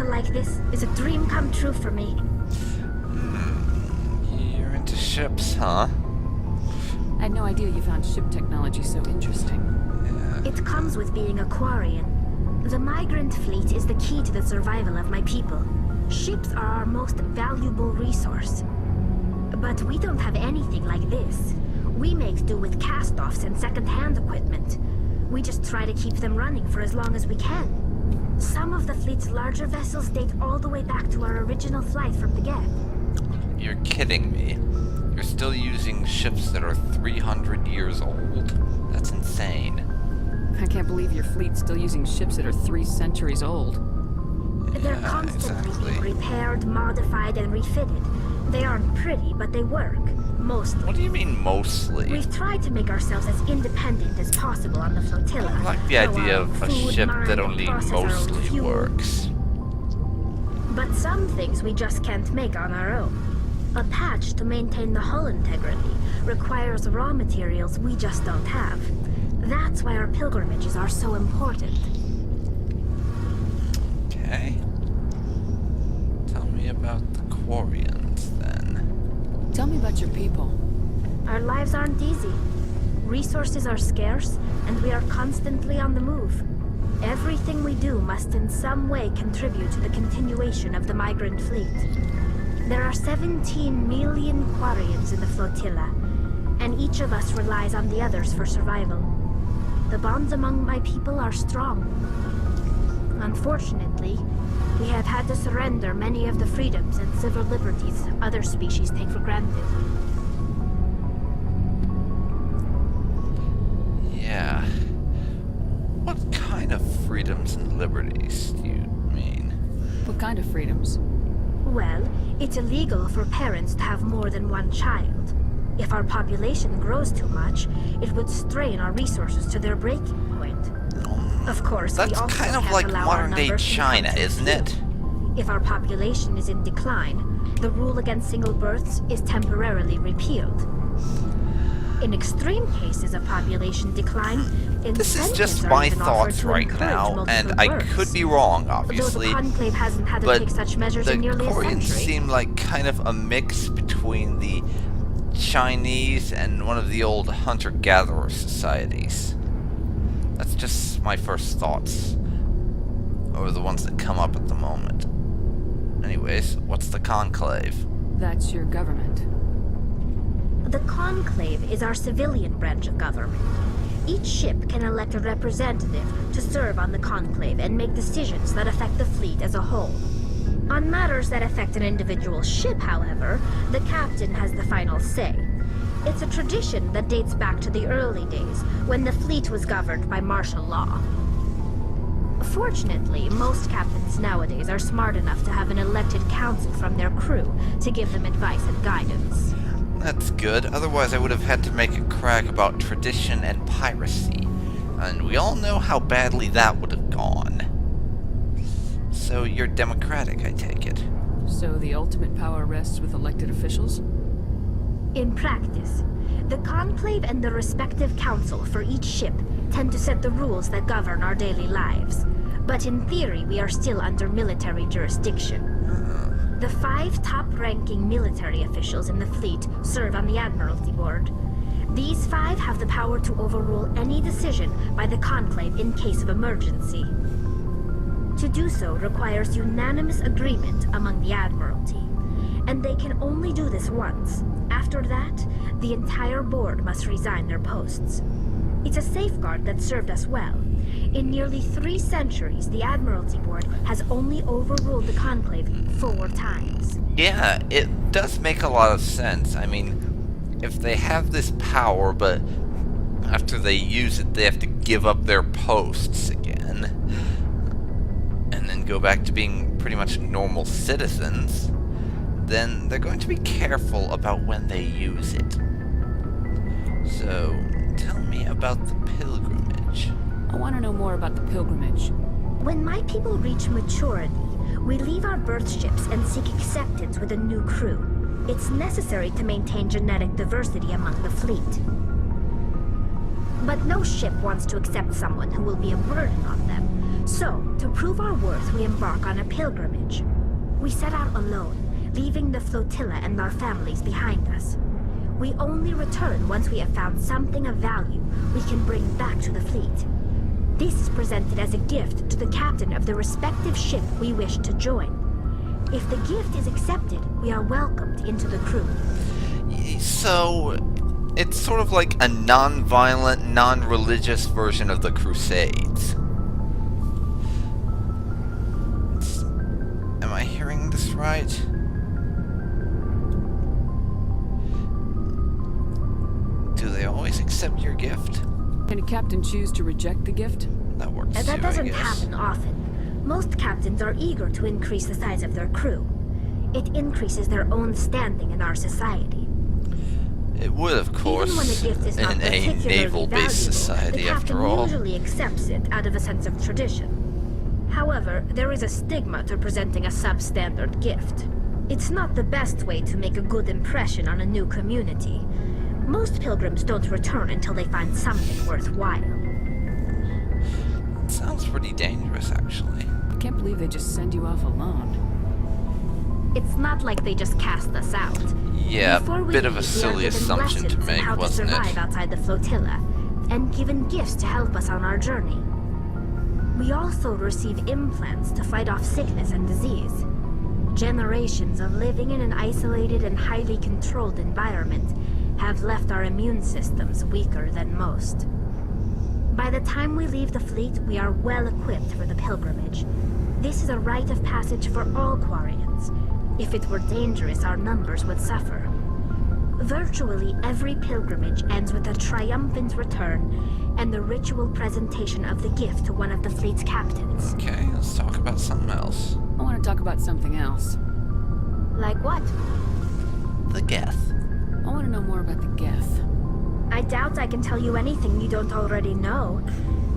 battle like this is a dream come true for me. You're into ships, huh? I had no idea you found ship technology so interesting. Yeah. It comes with being a Quarian. The migrant fleet is the key to the survival of my people. Ships are our most valuable resource. But we don't have anything like this. We make do with cast-offs and second-hand equipment. We just try to keep them running for as long as we can. Some of the fleet's larger vessels date all the way back to our original flight from the Geth. You're kidding me. You're still using ships that are 300 years old? That's insane. I can't believe your fleet's still using ships that are 3 centuries old. They're Yeah, constantly exactly. being repaired, modified, and refitted. They aren't pretty, but they work. Mostly. What do you mean, mostly? We've tried to make ourselves as independent as possible on the flotilla. I like the so idea our of a food, ship mine, that and only process our own mostly fuel. works. But some things we just can't make on our own. A patch to maintain the hull integrity requires raw materials we just don't have. That's why our pilgrimages are so important. Okay. Tell me about the Quarians, then. Tell me about your people. Our lives aren't easy. Resources are scarce, and we are constantly on the move. Everything we do must in some way contribute to the continuation of the migrant fleet. There are 17 million Quarians in the flotilla, and each of us relies on the others for survival. The bonds among my people are strong. Unfortunately, we have had to surrender many of the freedoms and civil liberties other species take for granted. Yeah. What kind of freedoms and liberties do you mean? What kind of freedoms? Well, it's illegal for parents to have more than one child. If our population grows too much, it would strain our resources to their breaking point. Of course, we That's also kind of can't like allow our modern-day numbers to China, become too isn't few. it? If our population is in decline, the rule against single births is temporarily repealed. In extreme cases of population decline, This is incentives just are my even offered thoughts to right encourage now, multiple and I births. could be wrong, Though obviously, the Conclave hasn't had to but take such measures the in nearly a Quarians century. seem like kind of a mix between the Chinese and one of the old hunter-gatherer societies. That's just my first thoughts, or the ones that come up at the moment. Anyways, what's the Conclave? That's your government. The Conclave is our civilian branch of government. Each ship can elect a representative to serve on the Conclave and make decisions that affect the fleet as a whole. On matters that affect an individual ship, however, the captain has the final say. It's a tradition that dates back to the early days, when the fleet was governed by martial law. Fortunately, most captains nowadays are smart enough to have an elected council from their crew to give them advice and guidance. That's good, otherwise I would have had to make a crack about tradition and piracy, and we all know how badly that would have gone. So you're democratic, I take it. So the ultimate power rests with elected officials? In practice, the Conclave and the respective council for each ship tend to set the rules that govern our daily lives. But in theory, we are still under military jurisdiction. The 5 top-ranking military officials in the fleet serve on the Admiralty Board. These 5 have the power to overrule any decision by the Conclave in case of emergency. To do so requires unanimous agreement among the Admiralty, and they can only do this once. After that, the entire board must resign their posts. It's a safeguard that served us well. In nearly 3 centuries, the Admiralty Board has only overruled the Conclave 4 times. Yeah, it does make a lot of sense. I mean, if they have this power, but after they use it, they have to give up their posts again, and then go back to being pretty much normal citizens, then they're going to be careful about when they use it. So, tell me about the pilgrimage. I want to know more about the pilgrimage. When my people reach maturity, we leave our birth ships and seek acceptance with a new crew. It's necessary to maintain genetic diversity among the fleet. But no ship wants to accept someone who will be a burden on them, So, to prove our worth, we embark on a pilgrimage. We set out alone, leaving the flotilla and our families behind us. We only return once we have found something of value we can bring back to the fleet. This is presented as a gift to the captain of the respective ship we wish to join. If the gift is accepted, we are welcomed into the crew. So, it's sort of like a non-violent, non-religious version of the Crusades. Am I hearing this right? Do they always accept your gift? Can a captain choose to reject the gift? That works too, That I doesn't guess. happen often. Most captains are eager to increase the size of their crew. It increases their own standing in our society. It would, of course, Even when a gift is not in a particularly naval-based valuable, society, the after captain all. usually accepts it out of a sense of tradition. However, there is a stigma to presenting a substandard gift. It's not the best way to make a good impression on a new community. Most pilgrims don't return until they find something worthwhile. It sounds pretty dangerous, actually. I can't believe they just send you off alone. It's not like they just cast us out. Yeah, Before we bit of a leave, we are silly given assumption to lessons on make, how wasn't to survive it? outside the flotilla, and given gifts to help us on our journey. We also receive implants to fight off sickness and disease. Generations of living in an isolated and highly controlled environment have left our immune systems weaker than most. By the time we leave the fleet, we are well equipped for the pilgrimage. This is a rite of passage for all Quarians. If it were dangerous, our numbers would suffer. Virtually every pilgrimage ends with a triumphant return and the ritual presentation of the gift to one of the fleet's captains. Okay, let's talk about something else. I want to talk about something else. Like what? The Geth. I want to know more about the Geth. I doubt I can tell you anything you don't already know.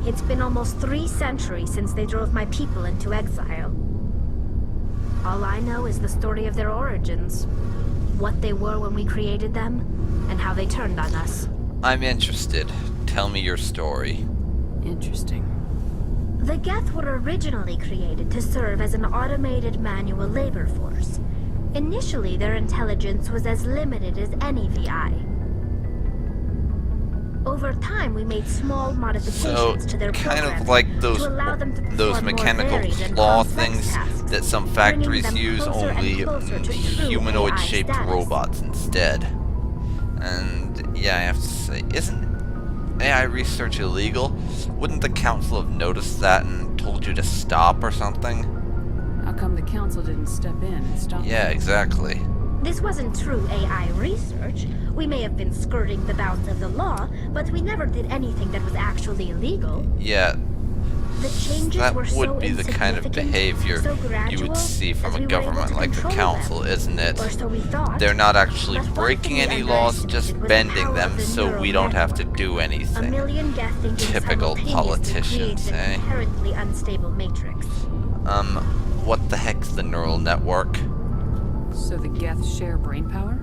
It's been almost 3 centuries since they drove my people into exile. All I know is the story of their origins. What they were when we created them, and how they turned on us. I'm interested. Tell me your story. Interesting. The Geth were originally created to serve as an automated manual labor force. Initially, their intelligence was as limited as any VI. Over time, we made small modifications So, to their kind programming of like those to allow them to those perform more mechanical varied and claw complex things tasks, that some bringing factories them use, closer and only closer to true humanoid-shaped AI status. robots instead. And yeah, I have to say, isn't AI research illegal? Wouldn't the council have noticed that and told you to stop or something? How come the council didn't step in and stop Yeah, them? exactly. This wasn't true AI research. We may have been skirting the bounds of the law, but we never did anything that was actually illegal. Yeah, The changes that were so would be the kind of insignificant, behavior so you gradual, would see from as a we were able government to like the control council, them. isn't it? Or so we thought. They're not actually But one breaking thing we any laws, underestimated just was the bending power them of the so neural we don't have to network. do A anything. million Geth thinking Typical simultaneously politicians, creates an eh? inherently unstable matrix. What the heck's the neural network? So the Geth share brain power?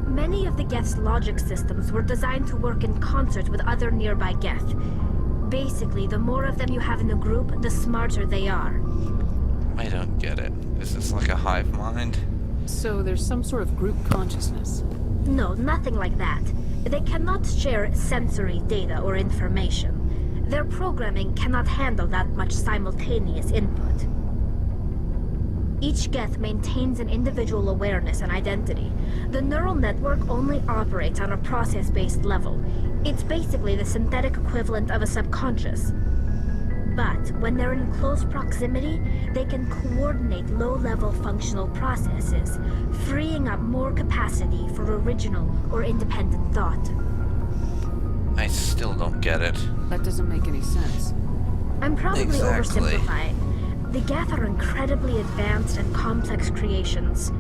Many of the Geth's logic systems were designed to work in concert with other nearby Geth. Basically, the more of them you have in a group, the smarter they are. I don't get it. Is this like a hive mind? So there's some sort of group consciousness. No, nothing like that. They cannot share sensory data or information. Their programming cannot handle that much simultaneous input. Each Geth maintains an individual awareness and identity. The neural network only operates on a process-based level. It's basically the synthetic equivalent of a subconscious. But when they're in close proximity, they can coordinate low-level functional processes, freeing up more capacity for original or independent thought. I still don't get it. That doesn't make any sense. I'm probably Exactly. oversimplifying. The Geth are incredibly advanced and complex creations.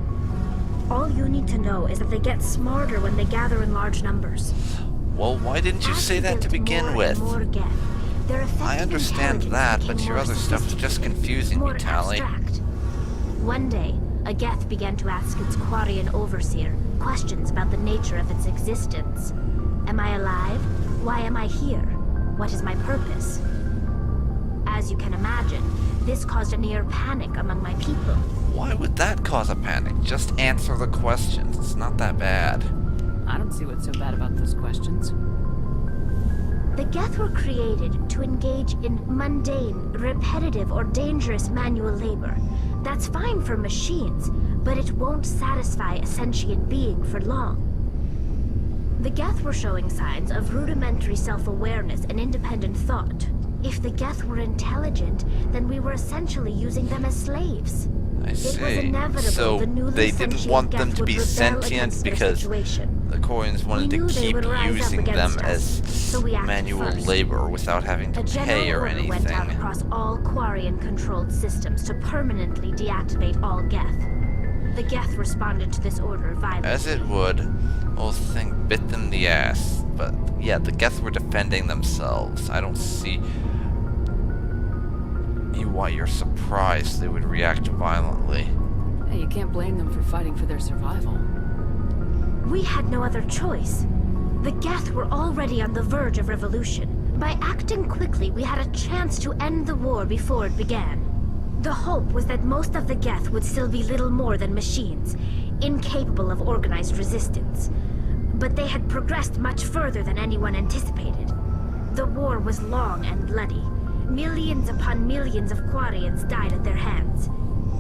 All you need to know is that they get smarter when they gather in large numbers. Well, why didn't you As say we that to built begin more with? and more Geth, their effective I understand intelligence that, became but your more other stuff is just sophisticated, confusing me, more Tali. abstract. One day, a Geth began to ask its Quarian overseer questions about the nature of its existence. Am I alive? Why am I here? What is my purpose? As you can imagine, this caused a near panic among my people. Why would that cause a panic? Just answer the questions. It's not that bad. I don't see what's so bad about those questions. The Geth were created to engage in mundane, repetitive, or dangerous manual labor. That's fine for machines, but it won't satisfy a sentient being for long. The Geth were showing signs of rudimentary self-awareness and independent thought. If the Geth were intelligent, then we were essentially using them as slaves. I see. It was inevitable So the newly they didn't sentient want them Geth to would be rebel sentient against their because situation. the Quarians wanted We to knew they keep would rise up using them against us, as so we acted manual first. labor without having to A general pay or order went out anything. across all Quarian-controlled systems to permanently deactivate all Geth. The Geth responded to this order violently. As it would. Whole thing bit them in the ass. But yeah, the Geth were defending themselves. I don't see why you're surprised they would react violently. Hey, you can't blame them for fighting for their survival. We had no other choice. The Geth were already on the verge of revolution. By acting quickly, we had a chance to end the war before it began. The hope was that most of the Geth would still be little more than machines, incapable of organized resistance. But they had progressed much further than anyone anticipated. The war was long and bloody. Millions upon millions of Quarians died at their hands.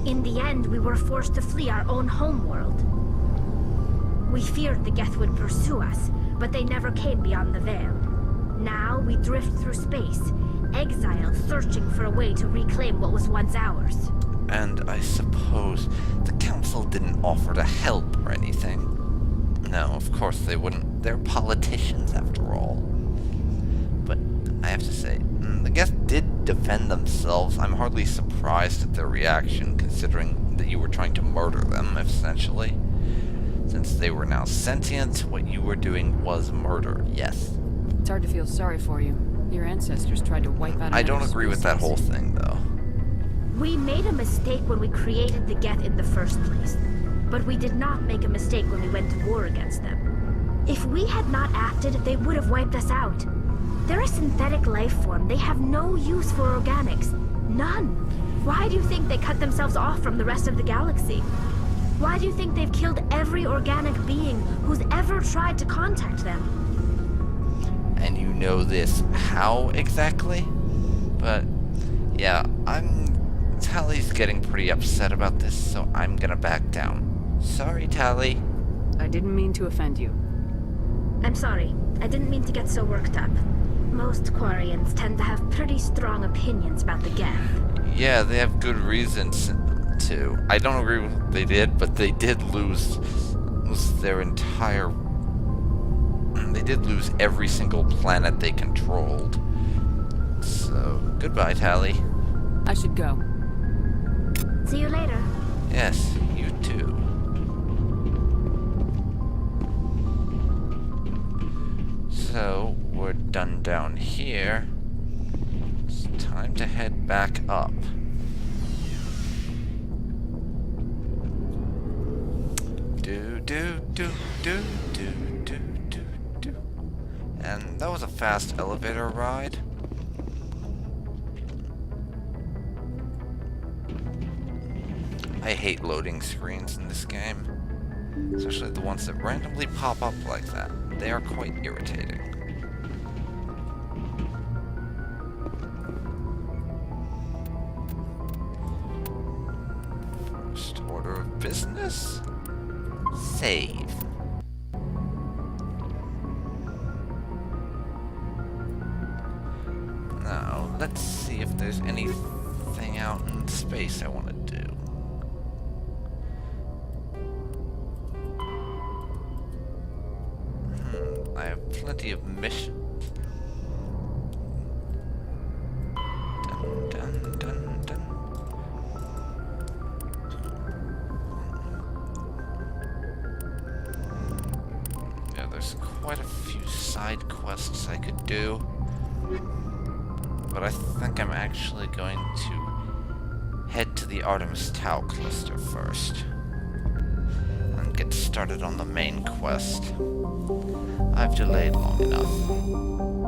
In the end, we were forced to flee our own homeworld. We feared the Geth would pursue us, but they never came beyond the Veil. Now we drift through space, exiled, searching for a way to reclaim what was once ours. And I suppose the Council didn't offer to help or anything. No, of course they wouldn't. They're politicians, after all. But I have to say, the Geth did defend themselves. I'm hardly surprised at their reaction, considering that you were trying to murder them, essentially. Since they were now sentient, what you were doing was murder, yes. It's hard to feel sorry for you. Your ancestors tried to wipe out I don't another agree with that species. whole thing, though. We made a mistake when we created the Geth in the first place. But we did not make a mistake when we went to war against them. If we had not acted, they would have wiped us out. They're a synthetic life form. They have no use for organics. None. Why do you think they cut themselves off from the rest of the galaxy? Why do you think they've killed every organic being who's ever tried to contact them? And you know this how exactly? But yeah, Tali's getting pretty upset about this, so I'm gonna back down. Sorry, Tali. I didn't mean to offend you. I'm sorry. I didn't mean to get so worked up. Most Quarians tend to have pretty strong opinions about the Geth. Yeah, they have good reasons to. I don't agree with what they did, but they did lose their entire... They did lose every single planet they controlled. So, goodbye, Tali. I should go. See you later. Yes, you too. So, we're done down here. It's time to head back up. Do. And that was a fast elevator ride. I hate loading screens in this game. Especially the ones that randomly pop up like that. They are quite irritating. First order of business? Save. Now, let's see if there's anything out in space I want to do. I have plenty of missions. Dun. Yeah, there's quite a few side quests I could do. But I think I'm actually going to head to the Artemis Tau cluster first. And get started on the main quest. I've delayed long enough.